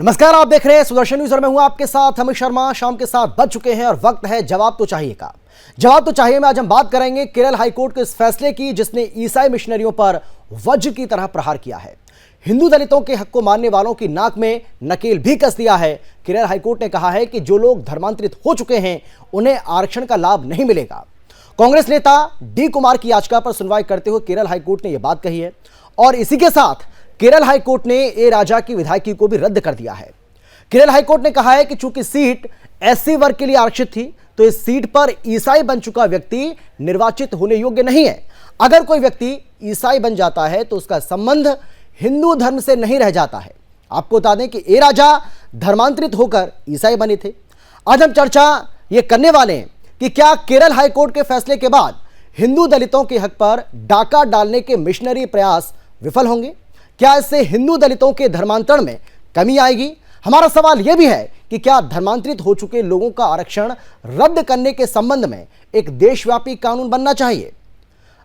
नमस्कार, आप देख रहे हैं सुदर्शन न्यूज और मैं हूं आपके साथ अमित शर्मा। शाम के 7 बज चुके हैं और वक्त है जवाब तो चाहिए का। जवाब तो चाहिए में आज हम बात करेंगे केरल हाईकोर्ट के इस फैसले की जिसने ईसाई मिशनरियों पर वज्र की तरह प्रहार किया है। हिंदू दलितों के हक को मानने वालों की नाक में नकेल भी कस दिया है। केरल हाईकोर्ट ने कहा है कि जो लोग धर्मांतरित हो चुके हैं उन्हें आरक्षण का लाभ नहीं मिलेगा। कांग्रेस नेता डी कुमार की याचिका पर सुनवाई करते हुए केरल हाईकोर्ट ने यह बात कही है और इसी के साथ केरल हाईकोर्ट ने ए राजा की विधायकी को भी रद्द कर दिया है। केरल हाईकोर्ट ने कहा है कि चूंकि सीट एससी वर्ग के लिए आरक्षित थी तो इस सीट पर ईसाई बन चुका व्यक्ति निर्वाचित होने योग्य नहीं है। अगर कोई व्यक्ति ईसाई बन जाता है तो उसका संबंध हिंदू धर्म से नहीं रह जाता है। आपको बता दें कि ए राजा धर्मांतरित होकर ईसाई बने थे। आज हम चर्चा ये करने वाले हैं कि क्या केरल हाईकोर्ट के फैसले के बाद हिंदू दलितों के हक पर डाका डालने के मिशनरी प्रयास विफल होंगे? क्या इससे हिंदू दलितों के धर्मांतरण में कमी आएगी? हमारा सवाल यह भी है कि क्या धर्मांतरित हो चुके लोगों का आरक्षण रद्द करने के संबंध में एक देशव्यापी कानून बनना चाहिए?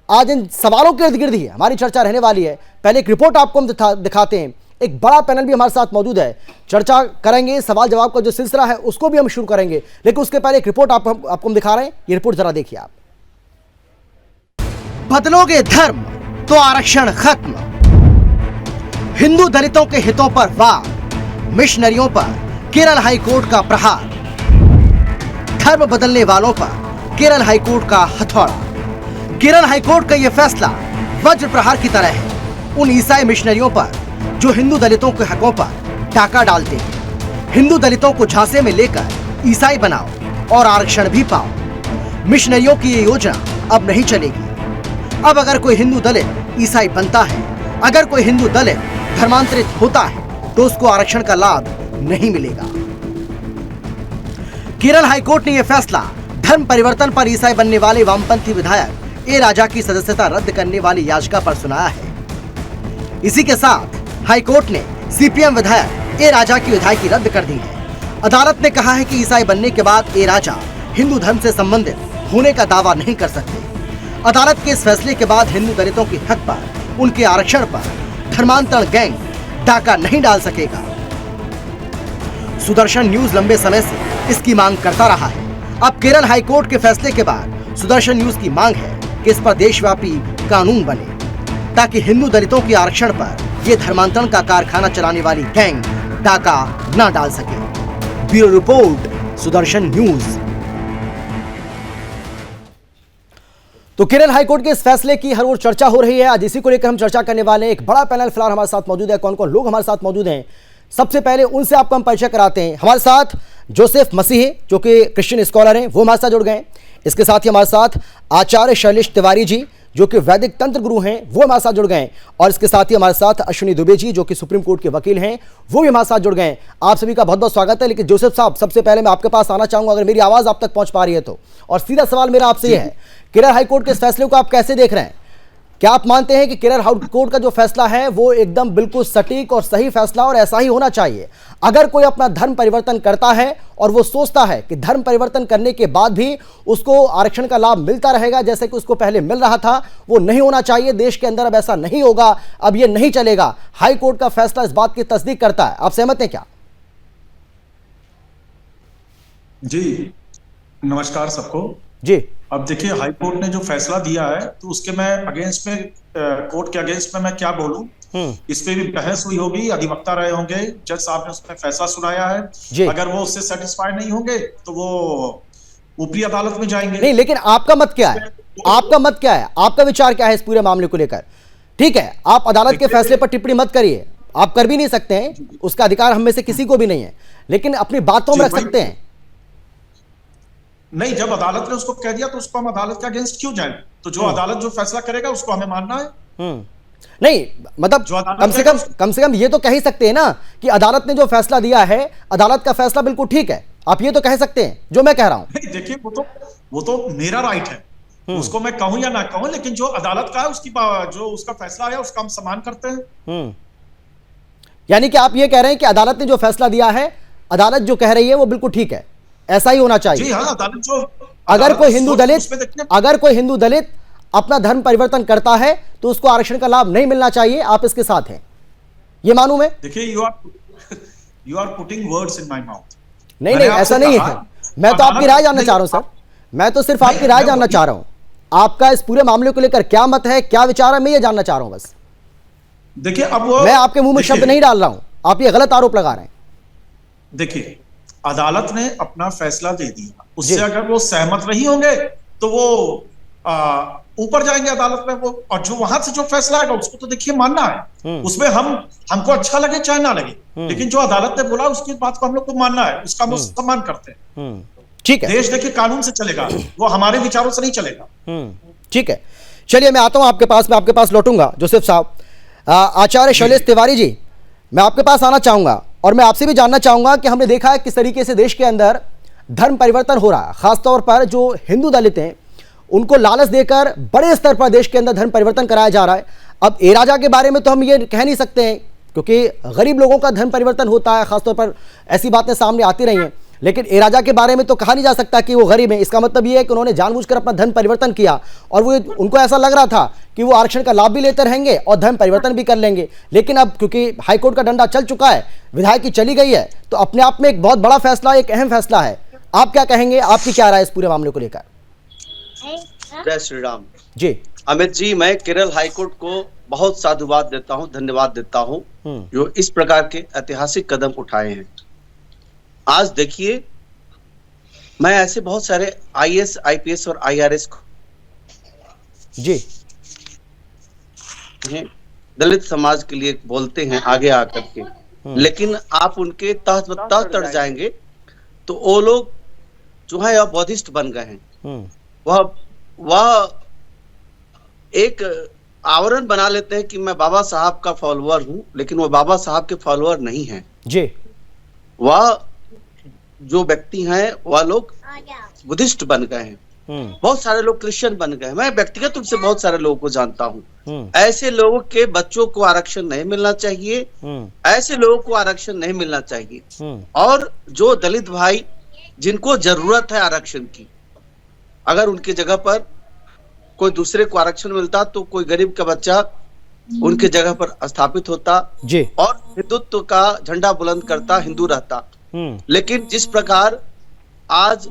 आज इन सवालों के इर्द गिर्द ही हमारी चर्चा रहने वाली है। पहले एक रिपोर्ट आपको हम दिखाते हैं। एक बड़ा पैनल भी हमारे साथ मौजूद है, चर्चा करेंगे। सवाल जवाब का जो सिलसिला है उसको भी हम शुरू करेंगे, लेकिन उसके पहले एक रिपोर्ट आपको हम दिखा रहे हैं। ये रिपोर्ट जरा देखिए आप। बदलोगे धर्म तो आरक्षण खत्म, हिंदू दलितों के हितों पर वार, मिशनरियों पर केरल हाईकोर्ट का प्रहार। धर्म बदलने वालों पर केरल हाईकोर्ट का हथौड़ा। केरल हाईकोर्ट का यह फैसला वज्र प्रहार की तरह है उन ईसाई मिशनरियों पर जो हिंदू दलितों के हकों पर डाका डालते हैं। हिंदू दलितों को झांसे में लेकर ईसाई बनाओ और आरक्षण भी पाओ। मिशनरियों की ये योजना अब नहीं चलेगी। अब अगर कोई हिंदू दलित ईसाई बनता है, अगर कोई हिंदू दलित धर्मांतरित होता है तो उसको आरक्षण का लाभ नहीं मिलेगा। केरल हाईकोर्ट ने यह फैसला धर्म परिवर्तन पर ईसाई बनने वाले वामपंथी विधायक ए राजा की सदस्यता रद्द करने वाली याचिका पर सुनाया है। इसी के साथ हाईकोर्ट ने सीपीएम विधायक ए राजा की विधायकी रद्द कर दी है। अदालत ने कहा है कि ईसाई बनने के बाद ए राजा हिंदू धर्म से संबंधित होने का दावा नहीं कर सकते। अदालत के इस फैसले के बाद हिंदू दलितों के हक पर, उनके आरक्षण पर धर्मांतरण गैंग डाका नहीं डाल सकेगा। सुदर्शन न्यूज लंबे समय से इसकी मांग करता रहा है। अब केरल हाईकोर्ट के फैसले के बाद सुदर्शन न्यूज की मांग है कि इस पर देशव्यापी कानून बने ताकि हिंदू दलितों के आरक्षण पर यह धर्मांतरण का कारखाना चलाने वाली गैंग डाका न डाल सके। Bureau report, Sudarshan news. तो केरल हाईकोर्ट के इस फैसले की हर ओर चर्चा हो रही है। आज इसी को लेकर हम चर्चा करने वाले हैं। एक बड़ा पैनल फिलहाल हमारे साथ मौजूद है। कौन कौन लोग हमारे साथ मौजूद हैं, सबसे पहले उनसे आपको हम परिचय कराते हैं। हमारे साथ जोसेफ मसीह जो कि क्रिश्चियन स्कॉलर हैं, वो हमारे साथ जुड़ गए। इसके साथ ही हमारे साथ आचार्य शैलेश तिवारी जी जो कि वैदिक तंत्र गुरु हैं, वो हमारे साथ जुड़ गए। और इसके साथ ही हमारे साथ अश्विनी दुबे जी जो कि सुप्रीम कोर्ट के वकील हैं, वो भी हमारे साथ जुड़ गए। आप सभी का बहुत बहुत स्वागत है। लेकिन जोसेफ साहब, सबसे पहले मैं आपके पास आना चाहूंगा, अगर मेरी आवाज आप तक पहुंच पा रही है तो। और सीधा सवाल मेरा आपसे यह है, केरल हाईकोर्ट के इस फैसले को आप कैसे देख रहे हैं? क्या आप मानते हैं कि केरल हाईकोर्ट का जो फैसला है वो एकदम बिल्कुल सटीक और सही फैसला और ऐसा ही होना चाहिए? अगर कोई अपना धर्म परिवर्तन करता है और वो सोचता है कि धर्म परिवर्तन करने के बाद भी उसको आरक्षण का लाभ मिलता रहेगा जैसे कि उसको पहले मिल रहा था, वो नहीं होना चाहिए। देश के अंदर अब ऐसा नहीं होगा, अब ये नहीं चलेगा। हाईकोर्ट का फैसला इस बात की तस्दीक करता है। आप सहमत हैं क्या? जी नमस्कार सबको जी। अब देखिए, हाईकोर्ट ने जो फैसला दिया है तो उसके मैं अगेंस्ट में कोर्ट के अगेंस्ट में मैं क्या बोलूं, इस पे भी बहस हुई होगी, अधिवक्ता रहे होंगे, जज साहब ने उसमें फैसला सुनाया है। अगर वो उससे सेटिस्फाइड नहीं होंगे तो वो ऊपरी अदालत में जाएंगे। नहीं, लेकिन आपका मत क्या है? आपका मत क्या है? आपका विचार क्या है इस पूरे मामले को लेकर? ठीक है, आप अदालत के फैसले पर टिप्पणी मत करिए, आप कर भी नहीं सकते हैं, उसका अधिकार हम में से किसी को भी नहीं है, लेकिन अपनी बातों में रख सकते हैं। नहीं, जब अदालत ने उसको कह दिया तो उसको हम अदालत के अगेंस्ट क्यों जाएं? तो जो अदालत जो फैसला करेगा उसको हमें मानना है। नहीं, मतलब कम से कम ये तो कह ही सकते हैं ना कि अदालत ने जो फैसला दिया है, अदालत का फैसला बिल्कुल ठीक है। आप ये तो कह सकते हैं जो मैं कह रहा हूं। नहीं, देखिए, वो तो मेरा राइट है, उसको मैं कहूं या ना कहूं, लेकिन जो अदालत का है उसकी जो उसका फैसला है उसका हम सम्मान करते हैं। यानी कि आप ये कह रहे हैं कि अदालत ने जो फैसला दिया है, अदालत जो कह रही है वो बिल्कुल ठीक है, ऐसा ही होना चाहिए। जी हाँ, अदालत जो अगर कोई हिंदू दलित अपना धर्म परिवर्तन करता है तो उसको आरक्षण का लाभ नहीं मिलना चाहिए। आप इसके साथ हैं, ये मानूं मैं? देखिए, you are putting words in my mouth. नहीं नहीं, ऐसा नहीं है। मैं तो आपकी राय जानना चाह रहा हूं सर, मैं तो सिर्फ आपकी राय जानना चाह रहा हूं। आपका इस पूरे मामले को लेकर क्या मत है, क्या विचार है, मैं ये जानना चाह रहा हूं बस। देखिए, अब वो मैं आपके मुंह में शब्द नहीं डाल रहा हूं, आप ये गलत आरोप लगा रहे हैं। देखिए, अदालत ने अपना फैसला दे दिया, उससे अगर वो सहमत नहीं होंगे तो वो ऊपर जाएंगे अदालत में वो, और जो वहां से जो फैसला आएगा उसको तो देखिए मानना है। उसमें हमको अच्छा लगे चाहे ना लगे, लेकिन जो अदालत ने बोला उसकी बात को हम लोग को मानना है, उसका हम सम्मान करते हैं। ठीक है, देश देखिए कानून से चलेगा, वो हमारे विचारों से नहीं चलेगा। ठीक है, चलिए मैं आता हूं आपके पास, मैं आपके पास लौटूंगा जोसेफ साहब। आचार्य शैलेश तिवारी जी, मैं आपके पास आना चाहूंगा और मैं आपसे भी जानना चाहूंगा कि हमने देखा है किस तरीके से देश के अंदर धर्म परिवर्तन हो रहा है, खासतौर पर जो हिंदू दलित हैं उनको लालच देकर बड़े स्तर पर देश के अंदर धर्म परिवर्तन कराया जा रहा है। अब ए राजा के बारे में तो हम ये कह नहीं सकते हैं क्योंकि गरीब लोगों का धर्म परिवर्तन होता है, खासतौर पर ऐसी बातें सामने आती रही हैं, लेकिन ए राजा के बारे में तो कहा नहीं जा सकता कि वो गरीब है। इसका मतलब ये है कि उन्होंने जानबूझकर अपना धर्म परिवर्तन किया और वो उनको ऐसा लग रहा था कि वो आरक्षण का लाभ भी लेते रहेंगे और धर्म परिवर्तन भी कर लेंगे, लेकिन अब क्योंकि हाईकोर्ट का डंडा चल चुका है, विधायक की चली गई है, तो अपने आप में एक बहुत बड़ा फैसला, एक अहम फैसला है। आप क्या कहेंगे, आपकी क्या राय इस पूरे मामले को लेकर? जय श्री राम जी। अमित जी, मैं केरल हाईकोर्ट को बहुत साधुवाद देता हूं, धन्यवाद देता हूं जो इस प्रकार के ऐतिहासिक कदम उठाए हैं। आज देखिए, मैं ऐसे बहुत सारे आईएएस, आईपीएस और आईआरएस जी दलित समाज के लिए बोलते हैं आगे आकर के, लेकिन आप उनके तह तड़ जाएंगे तो वो लोग जो है अब बौद्धिस्ट बन गए हैं। वह एक आवरण बना लेते हैं कि मैं बाबा साहब का फॉलोअर हूं, लेकिन वो बाबा साहब के फॉलोअर नहीं हैं जी। वह जो व्यक्ति हैं वह लोग बुद्धिस्ट बन गए हैं, बहुत सारे लोग क्रिश्चियन बन गए हैं। मैं व्यक्तिगत रूप से बहुत सारे लोगों को जानता हूं। ऐसे लोगों के बच्चों को आरक्षण नहीं मिलना चाहिए, ऐसे लोगों को आरक्षण नहीं मिलना चाहिए। और जो दलित भाई जिनको जरूरत है आरक्षण की, अगर उनकी जगह पर कोई दूसरे को आरक्षण मिलता तो कोई गरीब का बच्चा उनके जगह पर स्थापित होता जी और हिंदुत्व का झंडा बुलंद करता, हिंदू रहता। लेकिन जिस प्रकार आज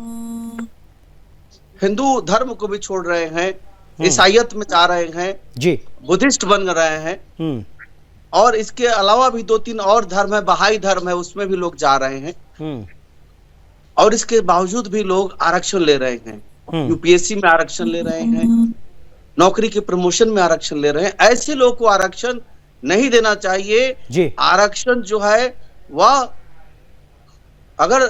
हिंदू धर्म को भी छोड़ रहे हैं, ईसाईयत में जा रहे हैं जी, बुद्धिस्ट बन रहे हैं, और इसके अलावा भी 2-3 और धर्म है, बहाई धर्म है, उसमें भी लोग जा रहे हैं, और इसके बावजूद भी लोग आरक्षण ले रहे हैं। यूपीएससी में आरक्षण ले रहे हैं, नौकरी के प्रमोशन में आरक्षण ले रहे हैं। ऐसे लोगों को आरक्षण नहीं देना चाहिए। आरक्षण जो है वह अगर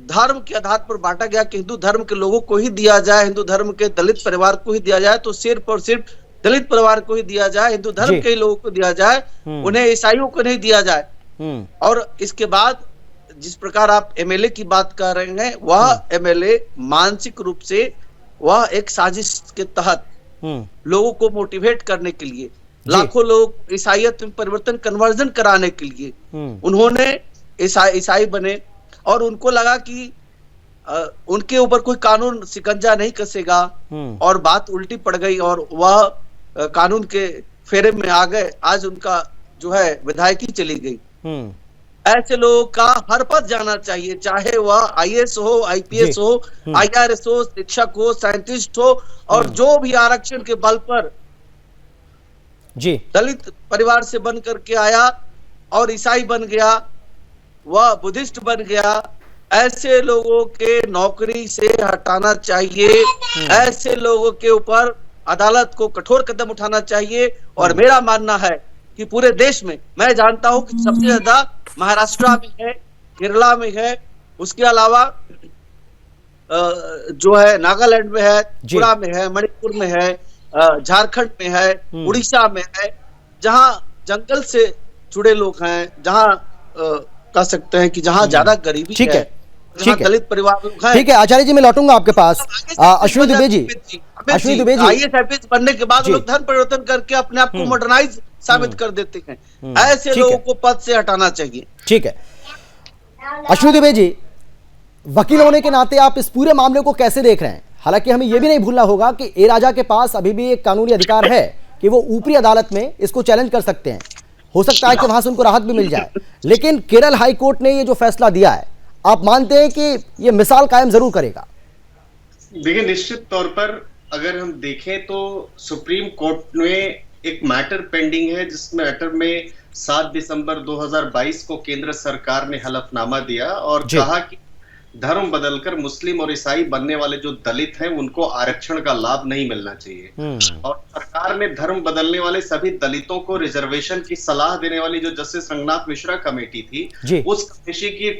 धर्म के आधार पर बांटा गया कि हिंदू धर्म के लोगों को ही दिया जाए, हिंदू धर्म के दलित परिवार को ही दिया जाए, तो सिर्फ और सिर्फ दलित परिवार को ही दिया जाए, हिंदू धर्म के लोगों को दिया जाए, उन्हें ईसाइयों को नहीं दिया जाए। और इसके बाद जिस प्रकार आप एमएलए की बात कर रहे हैं, वह एमएलए मानसिक रूप से वह एक साजिश के तहत लोगों को मोटिवेट करने के लिए, लाखों लोग ईसाईयत में परिवर्तन, कन्वर्जन कराने के लिए उन्होंने ईसाई बने, और उनको लगा कि उनके ऊपर कोई कानून शिकंजा नहीं कसेगा, और बात उल्टी पड़ गई और वह कानून के फेरे में आ गए। आज उनका जो है विधायकी चली गई। ऐसे लोगों का हर पद जाना चाहिए, चाहे वह आईएएस हो, आईपीएस हो, आईआरएस हो, शिक्षक हो, साइंटिस्ट हो, और जो भी आरक्षण के बल पर जी दलित परिवार से बन करके आया और ईसाई बन गया, वह बुद्धिस्ट बन गया, ऐसे लोगों के नौकरी से हटाना चाहिए। ऐसे लोगों के ऊपर अदालत को कठोर कदम उठाना चाहिए। और मेरा मानना है कि पूरे देश में, मैं जानता हूं कि सबसे ज्यादा महाराष्ट्र में है, केरला में है, उसके अलावा जो है नागालैंड में है, त्रिपुरा में है, मणिपुर में है, झारखंड में है, उड़ीसा में है, जहां जंगल से जुड़े लोग हैं, जहां कह सकते हैं कि जहां ज्यादा गरीबी है, जहां दलित परिवार लोग हैं। ठीक है आचार्य जी, मैं लौटूंगा आपके पास। अश्विनी दुबे जी, अश्विनी दुबे जी, आईएएस आईपीएस बनने के बाद लोग धर्म परिवर्तन करके अपने आप को मॉडर्नाइज साबित कर देते हैं। ऐसे लोगों को पद से हटाना चाहिए। ठीक है अश्विनी दुबे जी, वकील होने के नाते आप इस पूरे मामले को कैसे देख रहे हैं? हालांकि हमें यह भी नहीं भूलना होगा कि ए राजा के पास अभी भी एक कानूनी अधिकार है कि वो ऊपरी अदालत में इसको चैलेंज कर सकते हैं। हो सकता है कि वहां से उनको राहत भी मिल जाए, लेकिन केरल हाई कोर्ट ने ये जो फैसला दिया है, आप मानते हैं कि ये मिसाल कायम जरूर करेगा? देखिए, निश्चित तौर पर अगर हम देखें तो सुप्रीम कोर्ट में एक मैटर पेंडिंग है, जिस मैटर में 7 दिसंबर 2022 को केंद्र सरकार ने हलफनामा दिया और कहा कि धर्म बदलकर मुस्लिम और ईसाई बनने वाले जो दलित हैं उनको आरक्षण का लाभ नहीं मिलना चाहिए। और सरकार ने धर्म बदलने वाले सभी दलितों को रिजर्वेशन की सलाह देने वाली जो जस्टिस रंगनाथ मिश्रा कमेटी थी, उस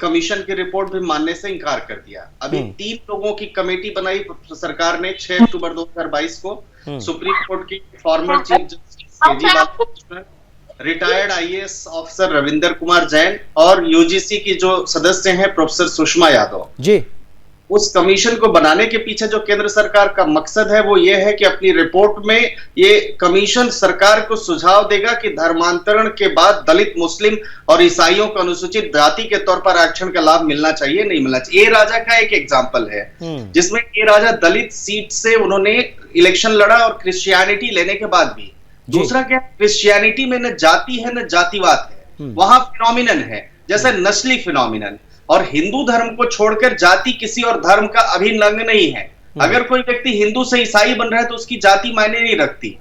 कमीशन की रिपोर्ट भी मानने से इनकार कर दिया। अभी 3 लोगों की कमेटी बनाई सरकार ने 6 अक्टूबर 2022 को। सुप्रीम कोर्ट की former chief justice Kejriwal, retired IAS officer Ravinder Kumar Jain और यूजीसी की जो सदस्य हैं प्रोफेसर सुषमा यादव जी। उस कमीशन को बनाने के पीछे जो केंद्र सरकार का मकसद है वो ये है कि अपनी रिपोर्ट में ये कमीशन सरकार को सुझाव देगा कि धर्मांतरण के बाद दलित, मुस्लिम और ईसाइयों को अनुसूचित जाति के तौर पर आरक्षण का लाभ मिलना चाहिए, नहीं मिलना चाहिए। ए राजा का एक एग्जाम्पल है जिसमें ए राजा दलित सीट से उन्होंने इलेक्शन लड़ा और क्रिश्चियनिटी लेने के बाद भी। दूसरा क्या, क्रिश्चियनिटी में न जाति है न जातिवाद है, वहां फिनोमिनन है जैसे नस्ली फिनोमिनन। और हिंदू धर्म को छोड़कर जाति किसी और धर्म का अभिन्न अंग नहीं है। अगर कोई व्यक्ति हिंदू से ईसाई बन रहा है तो उसकी जाति मायने नहीं रखती।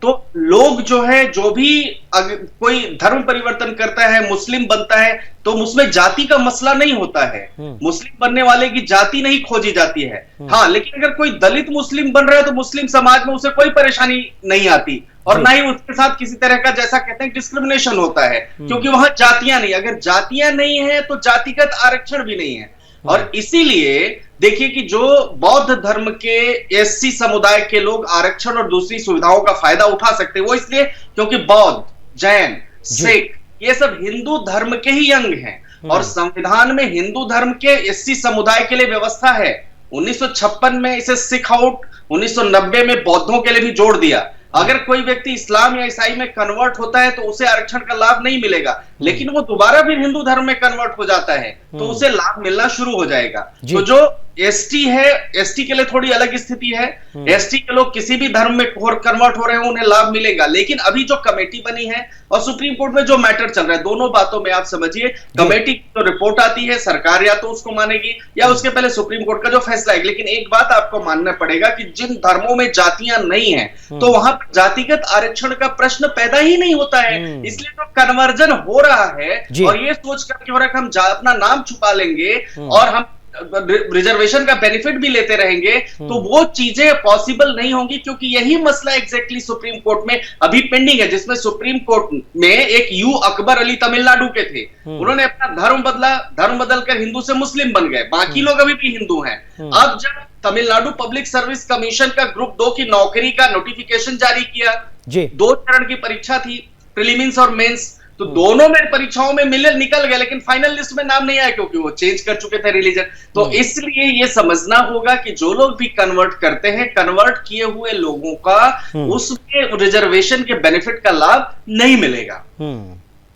तो लोग जो है, जो भी कोई धर्म परिवर्तन करता है, मुस्लिम बनता है, तो उसमें जाति का मसला नहीं होता है। मुस्लिम बनने वाले की जाति नहीं खोजी जाती है। हाँ, लेकिन अगर कोई दलित मुस्लिम बन रहा है तो मुस्लिम समाज में उसे कोई परेशानी नहीं आती और ना ही उसके साथ किसी तरह का, जैसा कहते हैं, डिस्क्रिमिनेशन होता है, क्योंकि वहां जातियां नहीं। अगर जातियां नहीं है तो जातिगत आरक्षण भी नहीं है। और इसीलिए देखिए कि जो बौद्ध धर्म के एससी समुदाय के लोग आरक्षण और दूसरी सुविधाओं का फायदा उठा सकते हैं, वो इसलिए क्योंकि बौद्ध, जैन, सिख ये सब हिंदू धर्म के ही अंग हैं। और संविधान में हिंदू धर्म के एससी समुदाय के लिए व्यवस्था है। 1956 में इसे सिख आउट, 1990 में बौद्धों के लिए भी जोड़ दिया। अगर कोई व्यक्ति इस्लाम या ईसाई में कन्वर्ट होता है तो उसे आरक्षण का लाभ नहीं मिलेगा, लेकिन वो दोबारा भी हिंदू धर्म में कन्वर्ट हो जाता है तो उसे लाभ मिलना शुरू हो जाएगा। तो जो एसटी है, एसटी के लिए थोड़ी अलग स्थिति है। एसटी के लोग किसी भी धर्म में कन्वर्ट हो रहे हैं उन्हें लाभ मिलेगा। लेकिन अभी जो कमेटी बनी है और सुप्रीम कोर्ट में जो मैटर चल रहा है, दोनों बातों में आप समझिए, कमेटी की जो रिपोर्ट आती है सरकार या तो उसको मानेगी या उसके पहले सुप्रीम कोर्ट का जो फैसला है। लेकिन एक बात आपको मानना पड़ेगा कि जिन धर्मों में जातियां नहीं है तो वहां जातिगत आरक्षण का प्रश्न पैदा ही नहीं होता है। इसलिए तो कन्वर्जन हो रहा है और ये सोच करके हो रहा है कि हम अपना नाम छुपा लेंगे और हम रिजर्वेशन का बेनिफिट भी लेते रहेंगे, तो वो चीजें पॉसिबल नहीं होंगी। क्योंकि यही मसला एग्जैक्टली सुप्रीम कोर्ट में अभी पेंडिंग है, जिसमें सुप्रीम कोर्ट में एक यू अकबर अली तमिलनाडु के थे, उन्होंने अपना धर्म बदला, धर्म बदलकर हिंदू से मुस्लिम बन गए, बाकी लोग अभी भी हिंदू हैं। अब जब तमिलनाडु पब्लिक सर्विस कमीशन का ग्रुप 2 की नौकरी का नोटिफिकेशन जारी किया, 2 चरण की परीक्षा थी, प्रीलिम्स और मेंस, तो दोनों में परीक्षाओं में निकल गए, लेकिन फाइनल लिस्ट में नाम नहीं आया क्योंकि वो चेंज कर चुके थे रिलीजन। तो इसलिए ये समझना होगा कि जो लोग भी कन्वर्ट करते हैं, कन्वर्ट किए हुए लोगों का उसमें रिजर्वेशन के बेनिफिट का लाभ नहीं मिलेगा।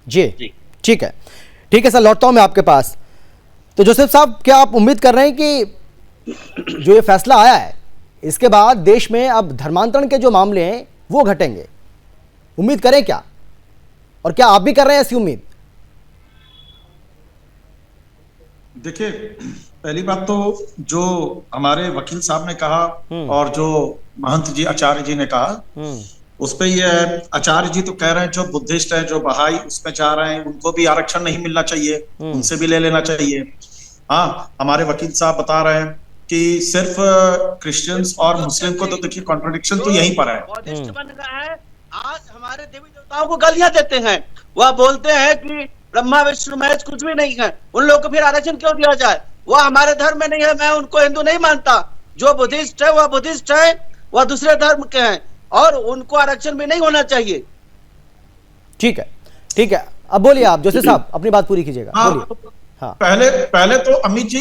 जी ठीक है, ठीक है सर, लौटता हूं मैं आपके पास। तो जोसेफ साहब, क्या आप उम्मीद कर रहे हैं कि जो ये फैसला आया है इसके बाद देश में अब धर्मांतरण के जो मामले हैं वो घटेंगे? उम्मीद करें क्या, और क्या आप भी कर रहे हैं ऐसी उम्मीद? देखिए, पहली बात तो जो हमारे वकील साहब ने कहा और जो महंत जी, आचार्य जी ने कहा, उस पे ये आचार्य जी तो कह रहे हैं जो बुद्धिस्ट है, जो बहाई उसमें जा रहे हैं, उनको भी आरक्षण नहीं मिलना चाहिए, उनसे भी ले लेना चाहिए। हाँ, हमारे वकील साहब बता रहे हैं कि सिर्फ क्रिश्चियंस और मुस्लिम को, तो देखिए कॉन्ट्रडिक्शन तो यहीं पर है। आज हमारे देवी देवताओं को गालियां देते हैं, वह बोलते हैं कि ब्रह्मा विष्णु महेश कुछ भी नहीं है, उन लोगों को फिर आरक्षण क्यों दिया जाए? वह हमारे धर्म में नहीं है, मैं उनको हिंदू नहीं मानता। जो बुद्धिस्ट है वह बुद्धिस्ट है, वह दूसरे धर्म के हैं और उनको आरक्षण भी नहीं होना चाहिए। ठीक है, ठीक है, अब बोलिए आप जोसेफ साहब, अपनी बात पूरी कीजिएगा। बोलिए। हाँ। पहले तो अमित जी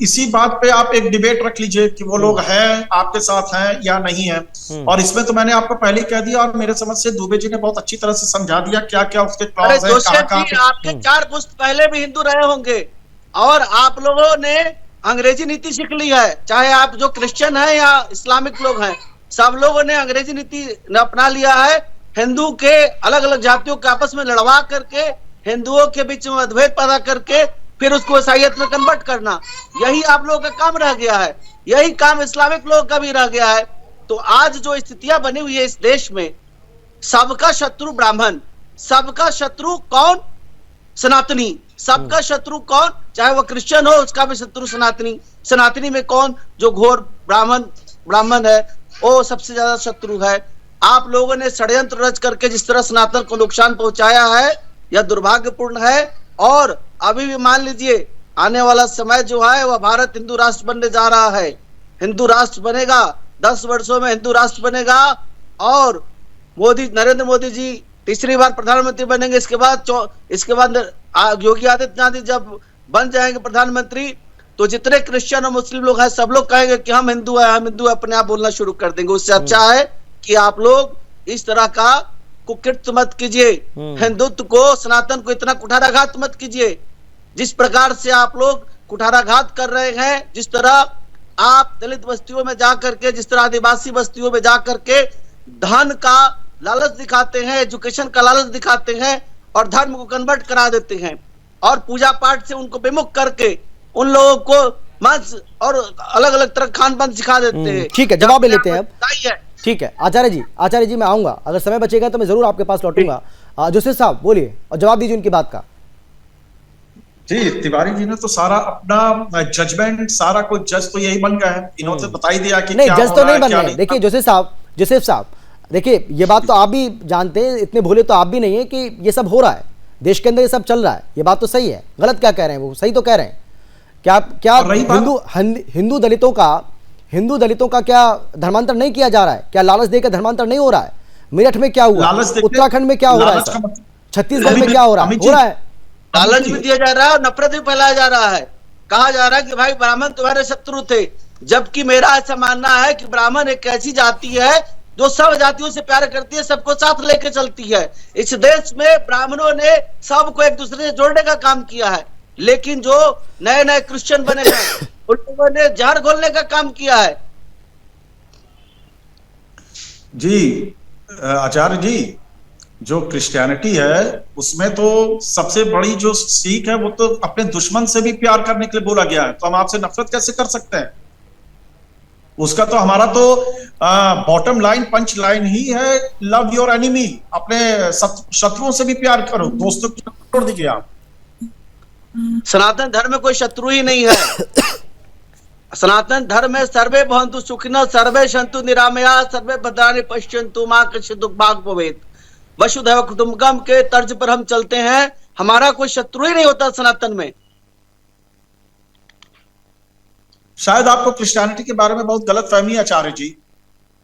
इसी बात पे आप एक डिबेट रख लीजिए कि वो लोग हैं, आपके साथ हैं या नहीं है। और इसमें तो मैंने आपको पहले कह दिया और मेरे समझ से दुबे जी ने बहुत अच्छी तरह से समझा दिया क्या क्या उसके क्लॉज है, कहां-कहां। आपके 4 पुस्त पहले भी हिंदू रहे होंगे और आप लोगों ने अंग्रेजी नीति सीख ली है, चाहे आप जो क्रिश्चियन है या इस्लामिक लोग हैं, सब लोगों ने अंग्रेजी नीति अपना लिया है हिंदू के अलग अलग जातियों के आपस में लड़वा करके हिंदुओं के बीच में मतभेद पैदा करके फिर उसको ईसाइयत में कन्वर्ट करना, यही आप लोगों का काम रह गया है, यही काम इस्लामिक लोगों का भी रह गया है। तो आज जो स्थितियां बनी हुई है इस देश में, सबका शत्रु ब्राह्मण, सबका शत्रु कौन? सनातनी। सबका शत्रु कौन? चाहे वो क्रिश्चियन हो उसका भी शत्रु सनातनी। सनातनी में कौन? जो घोर ब्राह्मण है वो सबसे ज्यादा शत्रु है। आप लोगों ने षड्यंत्र रच करके जिस तरह सनातन को नुकसान पहुंचाया है यह दुर्भाग्यपूर्ण है। और अभी भी मान लीजिए आने वाला समय जो है वह भारत हिंदू राष्ट्र बनने जा रहा है। हिंदू राष्ट्र बनेगा, 10 वर्षों में हिंदू राष्ट्र बनेगा और नरेंद्र मोदी जी तीसरी बार प्रधानमंत्री बनेंगे। इसके बाद योगी आदित्यनाथ जी जब बन जाएंगे प्रधानमंत्री तो जितने क्रिश्चियन और मुस्लिम लोग हैं सब लोग कहेंगे कि हम हिंदू हैं, हम हिंदू हैं, अपने आप बोलना शुरू कर देंगे। उससे अच्छा है कि आप लोग इस तरह का कुकृत्य मत कीजिए, हिंदुत्व को, सनातन को इतना कुठाराघात मत कीजिए। जिस प्रकार से आप लोग कुठाराघात कर रहे हैं, जिस तरह आप दलित बस्तियों में जाकर के, जिस तरह आदिवासी बस्तियों में जाकर के धन का लालच दिखाते हैं, एजुकेशन का लालच दिखाते हैं और धर्म को कन्वर्ट करा देते हैं और पूजा पाठ से उनको विमुख करके उन लोगों को मंच और अलग अलग तरह खान पान सिखा देते हैं। ठीक है, जवाब ले लेते हैं अब। ठीक है आचार्य जी मैं आऊंगा, अगर समय बचेगा तो मैं जरूर आपके पास लौटूंगा। जोसेफ साहब बोलिए और जवाब दीजिए उनकी बात का। जी, तिवारी जी ने तो सारा अपना जजमेंट, सारा कुछ जज तो यही बन गए हैं, इन्होंने बता ही दिया कि नहीं, क्या जज तो नहीं बन गए। देखिए जोसेफ साहब देखिए, ये बात तो आप भी जानते हैं, इतने भोले तो आप भी नहीं है कि ये सब हो रहा है देश के अंदर, ये सब चल रहा है, ये बात तो सही है। गलत क्या कह रहे हैं वो? सही तो कह रहे हैं। क्या हिंदू दलितों का क्या धर्मांतर नहीं किया जा रहा है? क्या लालच देकर धर्मांतर नहीं हो रहा है? मेरठ में क्या हुआ, उत्तराखंड में क्या हो रहा है, छत्तीसगढ़ में क्या हो रहा है? लालच भी दिया जा रहा है और नफरत भी फैलाया जा रहा है। कहा जा रहा है कि भाई ब्राह्मण तुम्हारे शत्रु थे, जबकि मेरा ऐसा मानना है कि ब्राह्मण एक ऐसी जाति है जो सब जातियों से प्यार करती है, सबको साथ लेके चलती है। इस देश में ब्राह्मणों ने सबको एक दूसरे से जोड़ने का काम किया है, लेकिन जो नए नए क्रिश्चियन बने हैं उन लोगों ने जहर घोलने का काम किया है। जी आचार्य जी, जो क्रिश्चियनिटी है उसमें तो सबसे बड़ी जो सीख है वो तो अपने दुश्मन से भी प्यार करने के लिए बोला गया है, तो हम आपसे नफरत कैसे कर सकते हैं? उसका तो हमारा तो बॉटम लाइन, पंच लाइन ही है, लव योर एनिमी, अपने शत्रुओं से भी प्यार करो, दोस्तों को छोड़ दीजिए आप। सनातन धर्म में कोई शत्रु ही नहीं है। सनातन धर्म में सर्वे भवन्तु सुखिनः, सर्वे सन्तु निरामया, सर्वे भद्राणि पश्यन्तु मा कश्चित् दुःखभाग् भवेत्। वसुधैव कुटुम्बकम के तर्ज पर हम चलते हैं, हमारा कोई शत्रु ही नहीं होता सनातन में। शायद आपको क्रिश्चियनिटी के बारे में बहुत गलत फहमी है आचार्य जी।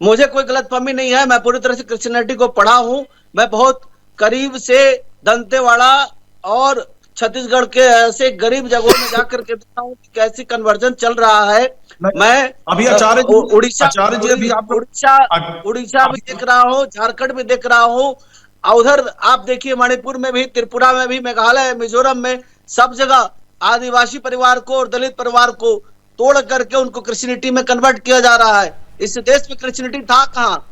मुझे कोई गलत फहमी नहीं है, मैं पूरी तरह से क्रिश्चियनिटी को पढ़ा हूं। मैं बहुत करीब से दंतेवाड़ा और छत्तीसगढ़ के ऐसे गरीब जगहों में जाकर के देखा हूं कि कैसी कन्वर्जन चल रहा है। मैं अभी आचार्य जी उड़ीसा भी देख रहा हूँ, झारखंड भी देख रहा हूँ, उधर आप देखिए मणिपुर में भी, त्रिपुरा में भी, मेघालय, मिजोरम में, सब जगह आदिवासी परिवार को और दलित परिवार को तोड़ करके उनको क्रिश्चियनिटी में कन्वर्ट किया जा रहा है। इस देश में क्रिश्चियनिटी था कहाँ?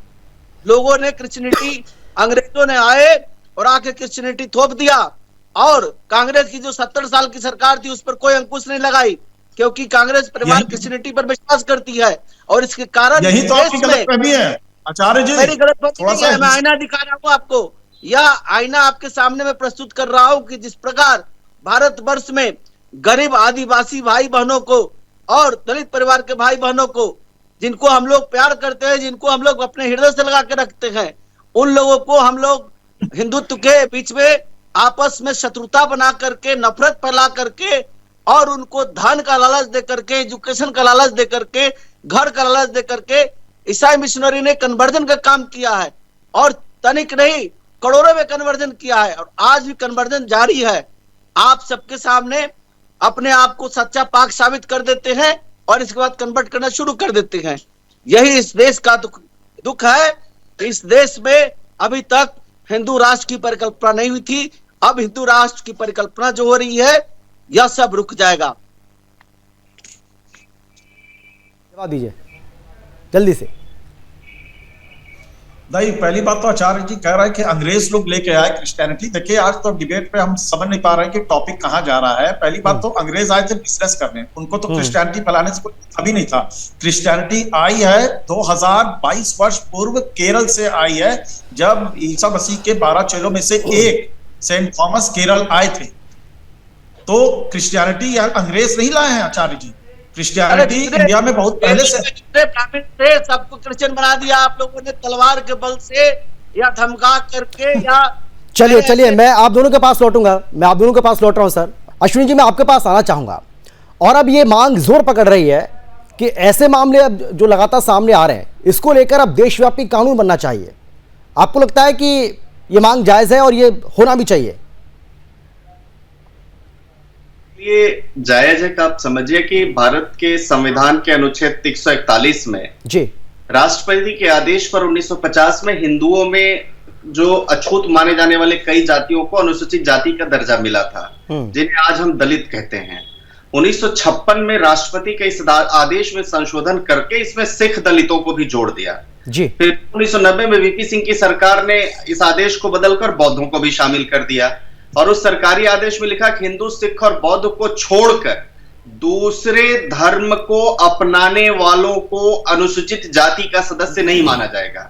लोगों ने क्रिश्चियनिटी, अंग्रेजों ने आए और आके क्रिश्चियनिटी थोप दिया और कांग्रेस की जो 70 साल की सरकार थी उस पर कोई अंकुश नहीं लगाई, क्योंकि कांग्रेस परिवार क्रिश्चियनिटी पर विश्वास करती है और इसके कारण यही तो आपकी गलतफहमी है आचार्य जी। मेरी गलतफहमी नहीं है, मैं आईना दिखा रहा हूँ आपको। यह आईना आपके सामने मैं प्रस्तुत कर रहा हूँ कि जिस प्रकार भारतवर्ष में गरीब आदिवासी भाई बहनों को और दलित परिवार के भाई बहनों को, जिनको हम लोग प्यार करते हैं, जिनको हम लोग अपने हृदय से लगा के रखते हैं, उन लोगों को हम लोग हिंदुत्व के बीच में आपस में शत्रुता बना करके, नफरत फैला करके और उनको धन का लालच दे करके, एजुकेशन का लालच दे करके, घर का लालच दे करके ईसाई मिशनरी ने कन्वर्जन का काम किया है और तनिक नहीं करोड़ों में कन्वर्जन किया है और आज भी कन्वर्जन जारी है। आप सबके सामने अपने आप को सच्चा पाक साबित कर देते हैं और इसके बाद कन्वर्ट करना शुरू कर देते हैं। यही इस देश का दुख है। इस देश में अभी तक हिंदू राष्ट्र की परिकल्पना नहीं हुई थी, अब हिंदू राष्ट्र की परिकल्पना जो हो रही है यह सब रुक जाएगा। जवाब दीजिए जल्दी से। नहीं, पहली बात तो आचार्य जी कह रहा है कि अंग्रेज लोग लेके आए क्रिश्चियनिटी। देखिए, आज तो डिबेट पे हम समझ नहीं पा रहे हैं कि टॉपिक कहां जा रहा है। पहली बात तो अंग्रेज आए थे बिजनेस करने, उनको तो क्रिश्चियनिटी फैलाने से कोई अभी नहीं था। क्रिश्चियनिटी आई है 2022 वर्ष पूर्व केरल से आई है, जब ईसा मसीह के 12 चेलों में से एक सेंट थॉमस केरल आए थे। तो क्रिश्चियनिटी अंग्रेज नहीं लाए हैं आचार्य जी, क्रिश्चियनिटी इंडिया में बहुत पहले से ब्राह्मण थे, सबको क्रिश्चियन बना दिया आप लोगों ने तलवार के बल से या धमका करके या। चलिए मैं आप दोनों के पास लौटूंगा, मैं आप दोनों के पास लौट रहा हूं सर। अश्विनी जी, मैं आपके पास आना चाहूंगा। और अब ये मांग जोर पकड़ रही है कि ऐसे मामले अब जो लगातार सामने आ रहे हैं, इसको लेकर अब देशव्यापी कानून बनना चाहिए। आपको लगता है कि ये मांग जायज है और ये होना भी चाहिए? ये जायज है कि आप समझिए कि भारत के संविधान के अनुच्छेद 341 में जी राष्ट्रपति के आदेश पर 1950 में हिंदुओं में जो अछूत माने जाने वाले कई जातियों को अनुसूचित जाति का दर्जा मिला था, जिन्हें आज हम दलित कहते हैं। 1956 में राष्ट्रपति के इस आदेश में संशोधन करके इसमें सिख दलितों को भी जोड़ दिया जी। फिर 1990 में वीपी सिंह की सरकार ने इस आदेश को बदलकर बौद्धों को भी शामिल कर दिया और उस सरकारी आदेश में लिखा कि हिंदू, सिख और बौद्ध को छोड़कर दूसरे धर्म को अपनाने वालों को अनुसूचित जाति का सदस्य नहीं माना जाएगा।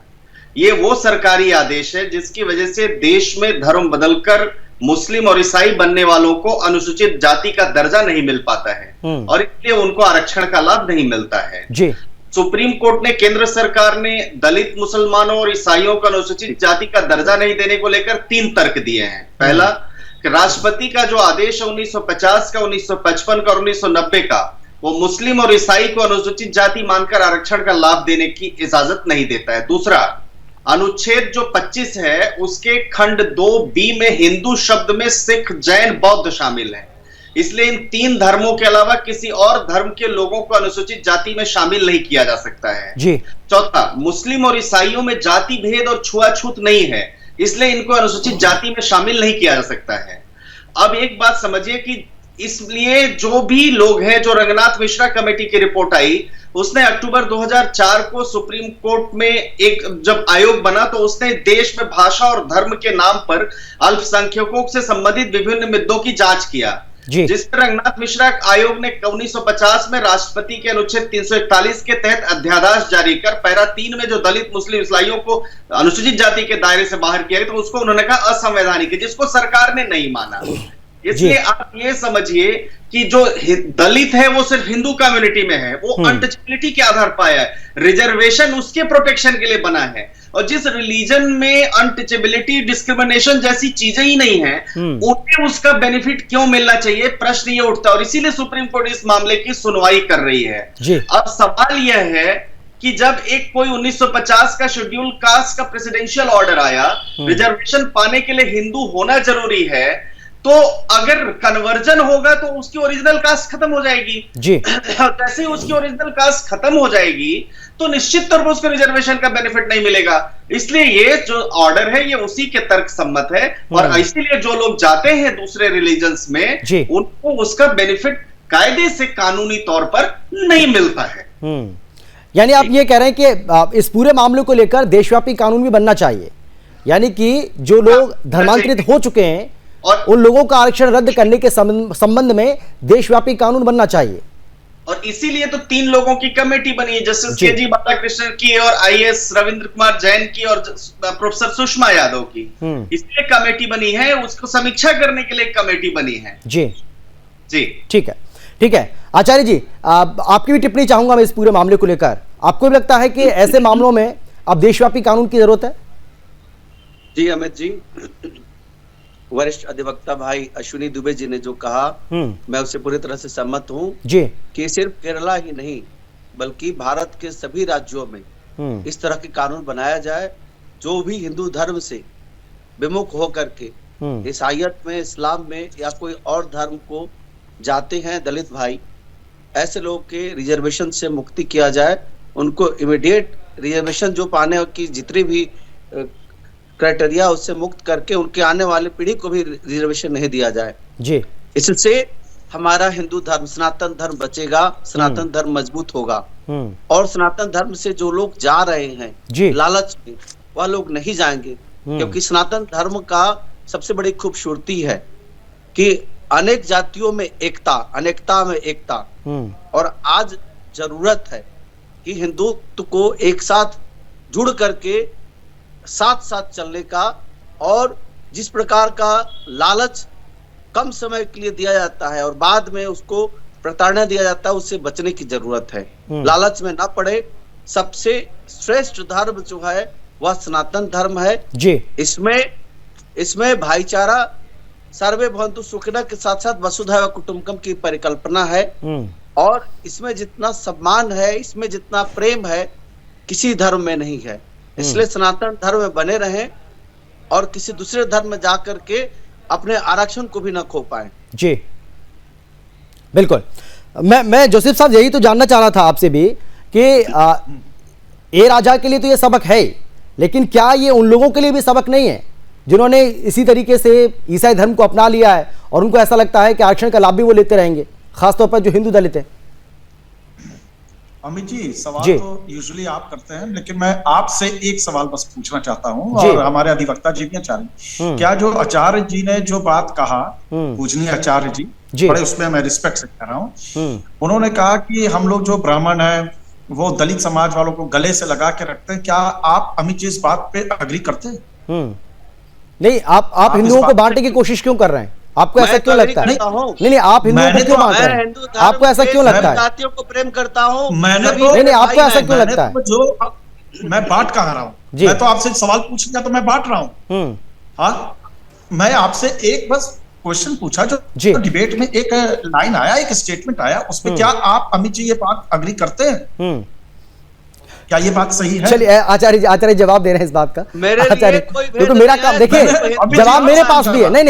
ये वो सरकारी आदेश है जिसकी वजह से देश में धर्म बदलकर मुस्लिम और ईसाई बनने वालों को अनुसूचित जाति का दर्जा नहीं मिल पाता है और इसलिए उनको आरक्षण का लाभ नहीं मिलता है जी। सुप्रीम कोर्ट ने केंद्र सरकार ने दलित, मुसलमानों और ईसाइयों को अनुसूचित जाति का दर्जा नहीं देने को लेकर 3 तर्क दिए हैं। पहला, राष्ट्रपति का जो आदेश है 1950 का, 1955 का और 1990 का, वो मुस्लिम और ईसाई को अनुसूचित जाति मानकर आरक्षण का लाभ देने की इजाजत नहीं देता है। दूसरा, अनुच्छेद जो 25 है उसके खंड 2B में हिंदू शब्द में सिख, जैन, बौद्ध शामिल है, इसलिए इन 3 धर्मों के अलावा किसी और धर्म के लोगों को अनुसूचित जाति में शामिल नहीं किया जा सकता है जी। चौथा, मुस्लिम और ईसाइयों में जाति भेद और छुआछूत नहीं है, इसलिए इनको अनुसूचित जाति में शामिल नहीं किया जा सकता है। अब एक बात समझिए कि इसलिए जो भी लोग हैं, जो रंगनाथ मिश्रा कमेटी की रिपोर्ट आई, उसने अक्टूबर 2004 को सुप्रीम कोर्ट में एक जब आयोग बना तो उसने देश में भाषा और धर्म के नाम पर अल्पसंख्यकों से संबंधित विभिन्न मुद्दों की जांच किया, जिस पर रंगनाथ मिश्रा आयोग ने 1950 में राष्ट्रपति के अनुच्छेद 341 के तहत अध्यादेश जारी कर पैरा 3 में जो दलित, मुस्लिम, ईसाइयों को अनुसूचित जाति के दायरे से बाहर किया तो उसको उन्होंने कहा असंवैधानिक है, जिसको सरकार ने नहीं माना। इसलिए आप ये समझिए कि जो दलित है वो सिर्फ हिंदू कम्युनिटी में है, वो अनटचेबिलिटी के आधार पर आया है, रिजर्वेशन उसके प्रोटेक्शन के लिए बना है, और जिस रिलीजन में अनटचेबिलिटी, डिस्क्रिमिनेशन जैसी चीजें ही नहीं है, उन्हें उसका बेनिफिट क्यों मिलना चाहिए, प्रश्न ये उठता है। और इसीलिए सुप्रीम कोर्ट इस मामले की सुनवाई कर रही है। अब सवाल यह है कि जब एक कोई 1950 का शेड्यूल कास्ट का प्रेसिडेंशियल ऑर्डर आया, रिजर्वेशन पाने के लिए हिंदू होना जरूरी है, तो अगर कन्वर्जन होगा तो उसकी ओरिजिनल कास्ट खत्म हो जाएगी जी। जैसे ही उसकी ओरिजिनल कास्ट खत्म हो जाएगी तो निश्चित तौर पर उसको रिजर्वेशन का बेनिफिट नहीं मिलेगा। इसलिए ये जो ऑर्डर है ये उसी के तर्क सम्मत है और इसीलिए जो लोग जाते हैं दूसरे रिलीजन्स में उनको उसका बेनिफिट कायदे से कानूनी तौर पर नहीं मिलता है। यानी आप ये कह रहे हैं कि इस पूरे मामले को लेकर देशव्यापी कानून भी बनना चाहिए, यानी कि जो लोग धर्मांतरित हो चुके हैं और उन लोगों का आरक्षण रद्द करने के संबंध में देशव्यापी कानून बनना चाहिए। और इसीलिए तो 3 लोगों की कमेटी बनी है, जस्टिस के.जी. बालाकृष्णन की और आई.एस. रविंद्र कुमार जैन की और प्रोफेसर सुषमा यादव की, इसलिए कमेटी बनी है, उसको समीक्षा करने के लिए कमेटी बनी है जी। जी ठीक है आचार्य जी, आपकी भी टिप्पणी चाहूंगा मैं इस पूरे मामले को लेकर। आपको भी लगता है कि ऐसे मामलों में अब देशव्यापी कानून की जरूरत है? जी अमित जी, वरिष्ठ अधिवक्ता भाई अश्विनी दुबे जी ने जो कहा मैं उससे पूरी तरह से सहमत हूँ जी कि सिर्फ केरला ही नहीं बल्कि भारत के सभी राज्यों में इस तरह के कानून बनाया जाए, जो भी हिंदू धर्म से विमुख होकर के ईसाईयत में, इस्लाम में या कोई और धर्म को जाते हैं दलित भाई, ऐसे लोग के रिजर्वेशन से मुक्ति किया जाए, उनको इमीडिएट रिजर्वेशन जो पाने की जितनी भी क्राइटेरिया उससे मुक्त करके उनके आने वाले पीढ़ी को भी रिजर्वेशन नहीं दिया जाए जी। इससे हमारा हिंदू धर्म, सनातन धर्म बचेगा, सनातन धर्म मजबूत होगा और सनातन धर्म से जो लोग जा रहे हैं जी लालच में, वह लोग नहीं जाएंगे, क्योंकि सनातन धर्म का सबसे बड़ी खूबसूरती है कि अनेक जातियों में एकता, अनेकता में एकता। और आज जरूरत है कि हिंदुत्व को एक साथ जुड़ करके साथ साथ चलने का, और जिस प्रकार का लालच कम समय के लिए दिया जाता है और बाद में उसको प्रताड़ना दिया जाता है, उससे बचने की जरूरत है। लालच में ना पड़े। सबसे श्रेष्ठ धर्म जो है वह सनातन धर्म है जी। इसमें भाईचारा, सर्वे भवन्तु सुखिनः के साथ साथ वसुधैव कुटुंबकम की परिकल्पना है। और इसमें जितना सम्मान है, इसमें जितना प्रेम है, किसी धर्म में नहीं है। इसलिए सनातन धर्म में बने रहें और किसी दूसरे धर्म में जाकर के अपने आरक्षण को भी न खो पाए। जी बिल्कुल। मैं जोसेफ साहब यही तो जानना चाह रहा था आपसे भी कि ए राजा के लिए तो ये सबक है, लेकिन क्या ये उन लोगों के लिए भी सबक नहीं है जिन्होंने इसी तरीके से ईसाई धर्म को अपना लिया है और उनको ऐसा लगता है कि आरक्षण का लाभ भी वो लेते रहेंगे, खासतौर पर जो हिंदू दलित है? अमित जी, सवाल तो यूजुअली आप करते हैं, लेकिन मैं आपसे एक सवाल बस पूछना चाहता हूं और हमारे अधिवक्ता जी भी आचार्य, क्या जो आचार्य जी ने जो बात कहा, पूजनीय आचार्य जी, बड़े उसमें मैं रिस्पेक्ट से कह रहा हूं, उन्होंने कहा कि हम लोग जो ब्राह्मण है वो दलित समाज वालों को गले से लगा के रखते हैं। क्या आप अमित जी इस बात पे अग्री करते हैं? नहीं, आप हिंदुओं को बांटने की कोशिश क्यों कर रहे हैं? आपको ऐसा क्यों लगता है? नहीं, आप हिंदुओं को क्यों बांट रहे हैं? आपको ऐसा क्यों लगता है? जातियों को प्रेम करता हूं। नहीं, आपको ऐसा क्यों लगता है? जो मैं बांट कहा रहा हूँ, मैं तो आपसे सवाल पूछूंगा तो मैं बांट रहा हूँ। हाँ, मैं आपसे एक बस क्वेश्चन पूछा, जो डिबेट में एक लाइन आया, एक स्टेटमेंट आया, उसमें क्या आप अमित जी ये बात अग्री करते हैं? क्या ये बात सही है? चलिए, आचार्य जवाब दे रहे हैं इस बात का। आचार्य, तो मेरा काम देखिए, जवाब मेरे पास भी है। नहीं,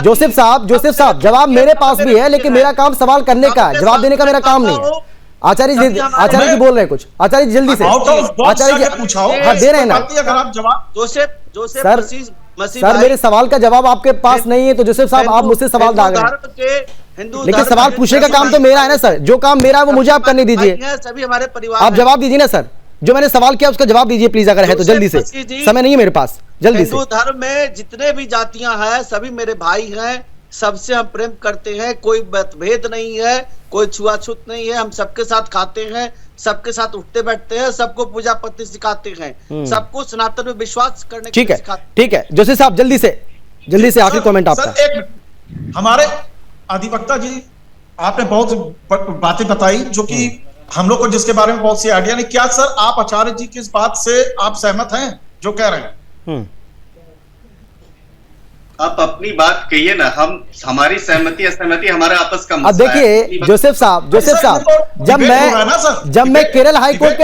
जोसेफ साहब जवाब मेरे पास भी है, लेकिन मेरा काम सवाल करने का है, जवाब देने का मेरा काम नहीं है। आचार्य जी बोल रहे हैं कुछ। आचार्य जी जल्दी से, आचार्य जी दे रहे हैं ना सर, मेरे सवाल का जवाब आपके पास नहीं है, तो जोसेफ साहब आप मुझसे सवाल दाग रहे हैं। लेकिन सवाल पूछने का काम तो मेरा है ना सर, जो काम मेरा है वो मुझे आप करने दीजिए। सभी हमारे परिवार, आप जवाब दीजिए ना सर, जो मैंने सवाल किया उसका जवाब दीजिए प्लीज, अगर है तो जल्दी से, समय नहीं है मेरे पास, जल्दी से। हिंदू धर्म में जितने भी जातियां हैं सभी मेरे भाई हैं, सबसे हम प्रेम करते हैं, कोई मतभेद नहीं है, कोई छुआछूत नहीं है, हम सबके साथ खाते हैं, सबके साथ उठते बैठते हैं, सबको पूजा पद्धति सिखाते हैं, सबको सनातन में विश्वास करने ठीक है। जोशी साहब जल्दी से आखिरी कमेंट आपका। हमारे अधिवक्ता जी, आपने बहुत बातें बताई जो कि हम लोग को जिसके बारे में बहुत सी आइडिया नहीं। क्या सर आप आचार्य जी की इस बात से आप सहमत हैं जो कह रहे हैं? आप अपनी बात कहिए ना, हमारी सहमति असहमति हमारा आपस का मसला है। अब देखिए जोसेफ साहब, जब मैं केरल हाईकोर्ट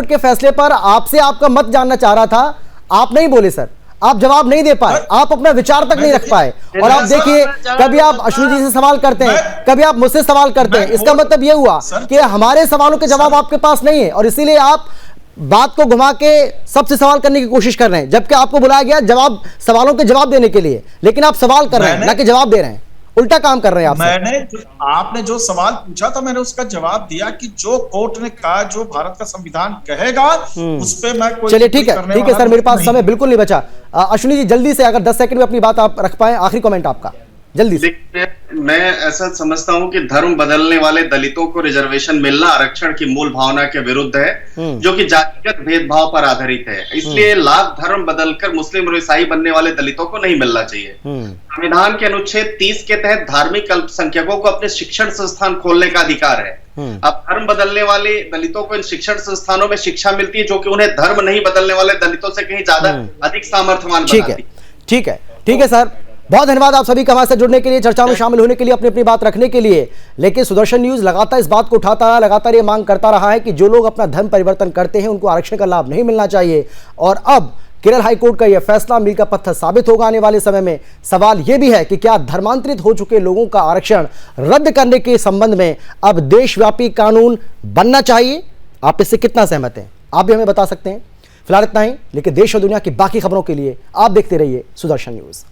के फैसले पर आपसे आपका मत जानना चाह रहा था, आप नहीं बोले सर, आप जवाब नहीं दे पाए, आप अपना विचार तक नहीं रख पाए। और आप देखिए, कभी आप अश्विनी जी से सवाल करते हैं, कभी आप मुझसे सवाल करते हैं, इसका मतलब यह हुआ कि हमारे सवालों के जवाब आपके पास नहीं है, और इसीलिए आप बात को घुमा के सबसे सवाल करने की कोशिश कर रहे हैं, जबकि आपको बुलाया गया सवालों के जवाब देने के लिए, लेकिन आप सवाल कर रहे हैं ना कि जवाब दे रहे हैं, उल्टा काम कर रहे हैं। आपने जो सवाल पूछा था मैंने उसका जवाब दिया कि जो कोर्ट ने कहा, जो भारत का संविधान कहेगा उस पे मैं कोई। चलिए ठीक है सर, मेरे पास समय बिल्कुल नहीं बचा। अश्विनी जी जल्दी से, अगर 10 सेकंड में अपनी बात आप रख पाए, आखिरी कमेंट आपका जल्दी से। मैं ऐसा समझता हूं कि धर्म बदलने वाले दलितों को रिजर्वेशन मिलना आरक्षण की मूल भावना के विरुद्ध है, जो कि जातिगत भेदभाव पर आधारित है। इसलिए लाभ धर्म बदलकर मुस्लिम और ईसाई बनने वाले दलितों को नहीं मिलना चाहिए। संविधान के अनुच्छेद 30 के तहत धार्मिक अल्पसंख्यकों को अपने शिक्षण संस्थान खोलने का अधिकार है। अब धर्म बदलने वाले दलितों को इन शिक्षण संस्थानों में शिक्षा मिलती है, जो कि उन्हें धर्म नहीं बदलने वाले दलितों से कहीं ज्यादा अधिक सामर्थ्यवान बनाती है। ठीक है सर, बहुत धन्यवाद आप सभी का हमारे साथ जुड़ने के लिए, चर्चा में शामिल होने के लिए, अपनी अपनी बात रखने के लिए। लेकिन सुदर्शन न्यूज लगातार इस बात को उठाता रहा, लगातार ये मांग करता रहा है कि जो लोग अपना धर्म परिवर्तन करते हैं उनको आरक्षण का लाभ नहीं मिलना चाहिए। और अब केरल हाईकोर्ट का यह फैसला मील का पत्थर साबित होगा आने वाले समय में। सवाल यह भी है कि क्या धर्मांतरित हो चुके लोगों का आरक्षण रद्द करने के संबंध में अब देशव्यापी कानून बनना चाहिए? आप इससे कितना सहमत हैं, आप भी हमें बता सकते हैं। फिलहाल इतना ही, लेकिन देश और दुनिया की बाकी खबरों के लिए आप देखते रहिए सुदर्शन न्यूज।